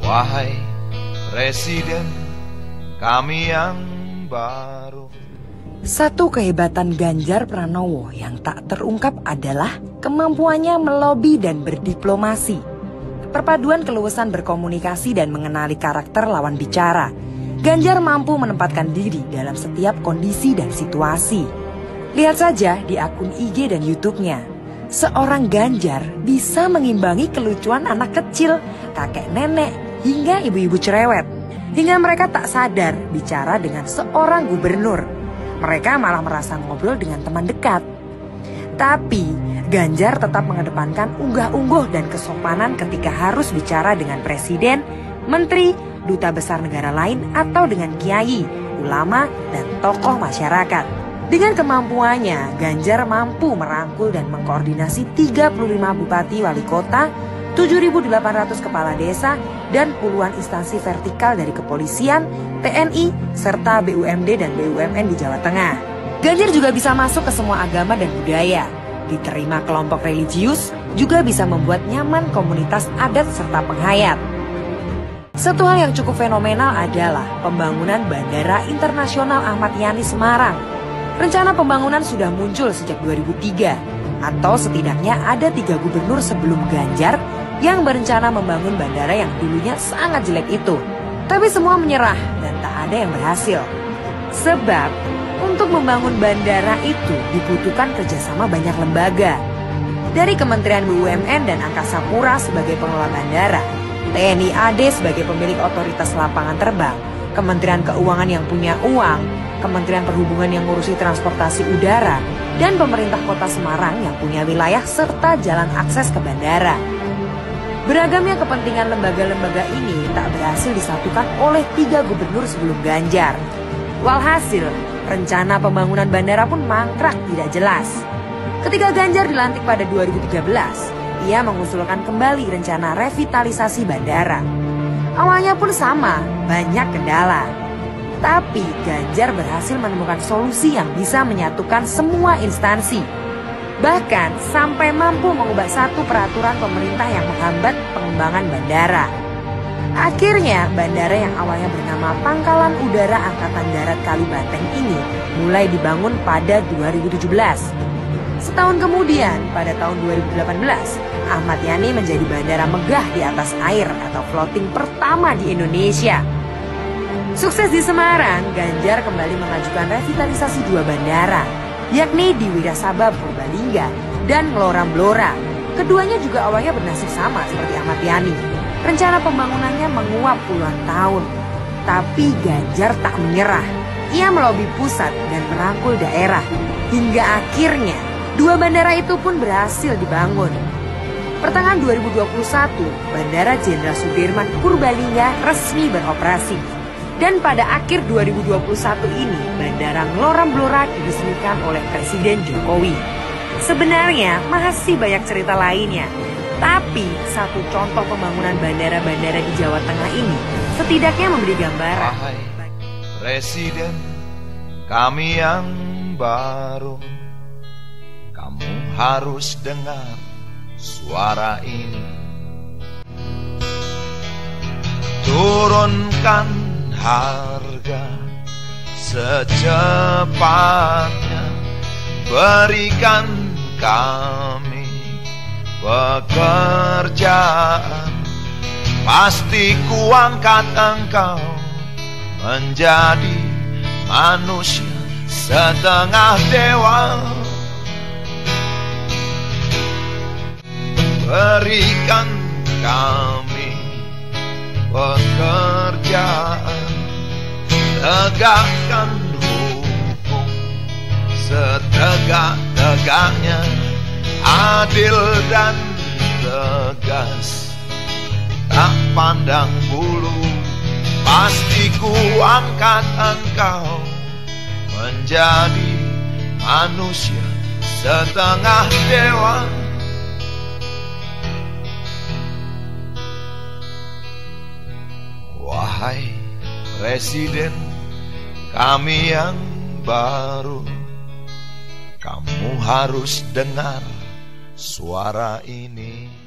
Wahai Presiden kami yang baru. Satu kehebatan Ganjar Pranowo yang tak terungkap adalah kemampuannya melobi dan berdiplomasi. Perpaduan keluasan berkomunikasi dan mengenali karakter lawan bicara. Ganjar mampu menempatkan diri dalam setiap kondisi dan situasi. Lihat saja di akun IG dan YouTube-nya. Seorang Ganjar bisa mengimbangi kelucuan anak kecil, kakek nenek, hingga ibu-ibu cerewet. Hingga mereka tak sadar bicara dengan seorang gubernur. Mereka malah merasa ngobrol dengan teman dekat. Tapi Ganjar tetap mengedepankan unggah-ungguh dan kesopanan ketika harus bicara dengan presiden, menteri, duta besar negara lain, atau dengan kiai, ulama, dan tokoh masyarakat. Dengan kemampuannya, Ganjar mampu merangkul dan mengkoordinasi 35 bupati wali kota, 7.800 kepala desa, dan puluhan instansi vertikal dari kepolisian, TNI, serta BUMD dan BUMN di Jawa Tengah. Ganjar juga bisa masuk ke semua agama dan budaya. Diterima kelompok religius, juga bisa membuat nyaman komunitas adat serta penghayat. Satu hal yang cukup fenomenal adalah pembangunan Bandara Internasional Ahmad Yani Semarang. Rencana pembangunan sudah muncul sejak 2003, atau setidaknya ada 3 gubernur sebelum Ganjar yang berencana membangun bandara yang dulunya sangat jelek itu. Tapi semua menyerah dan tak ada yang berhasil. Sebab untuk membangun bandara itu dibutuhkan kerjasama banyak lembaga. Dari Kementerian BUMN dan Angkasa Pura sebagai pengelola bandara, TNI AD sebagai pemilik otoritas lapangan terbang, Kementerian Keuangan yang punya uang, Kementerian Perhubungan yang ngurusi transportasi udara, dan pemerintah kota Semarang yang punya wilayah serta jalan akses ke bandara. Beragamnya kepentingan lembaga-lembaga ini tak berhasil disatukan oleh 3 gubernur sebelum Ganjar. Walhasil, rencana pembangunan bandara pun mangkrak tidak jelas. Ketika Ganjar dilantik pada 2013, ia mengusulkan kembali rencana revitalisasi bandara. Awalnya pun sama, banyak kendala. Tapi Ganjar berhasil menemukan solusi yang bisa menyatukan semua instansi. Bahkan sampai mampu mengubah satu peraturan pemerintah yang menghambat pengembangan bandara. Akhirnya bandara yang awalnya bernama Pangkalan Udara Angkatan Darat Kalibanteng ini mulai dibangun pada 2017. Setahun kemudian, pada tahun 2018, Ahmad Yani menjadi bandara megah di atas air atau floating pertama di Indonesia. Sukses di Semarang, Ganjar kembali mengajukan revitalisasi 2 bandara, yakni di Wirasabah Purbalingga dan Ngeloram Blora. Keduanya juga awalnya bernasib sama seperti Ahmad Yani. Rencana pembangunannya menguap puluhan tahun. Tapi Ganjar tak menyerah. Ia melobi pusat dan merangkul daerah. Hingga akhirnya 2 bandara itu pun berhasil dibangun. Pertengahan 2021, Bandara Jenderal Sudirman Purbalingga resmi beroperasi. Dan pada akhir 2021 ini, Bandara Ngeloram Blora diresmikan oleh Presiden Jokowi. Sebenarnya masih banyak cerita lainnya. Tapi satu contoh pembangunan bandara-bandara di Jawa Tengah ini setidaknya memberi gambaran. Wahai Presiden kami yang baru, kamu harus dengar suara ini. Turunkan harga secepatnya, berikan kami pekerjaan. Pasti kuangkat engkau menjadi manusia setengah dewa. Berikan kami pekerjaan, tegakkan hukum setegak-tegaknya, adil dan tegas, tak pandang bulu. Pasti ku angkat engkau menjadi manusia setengah dewa. Wahai Presiden kami yang baru, kamu harus dengar suara ini.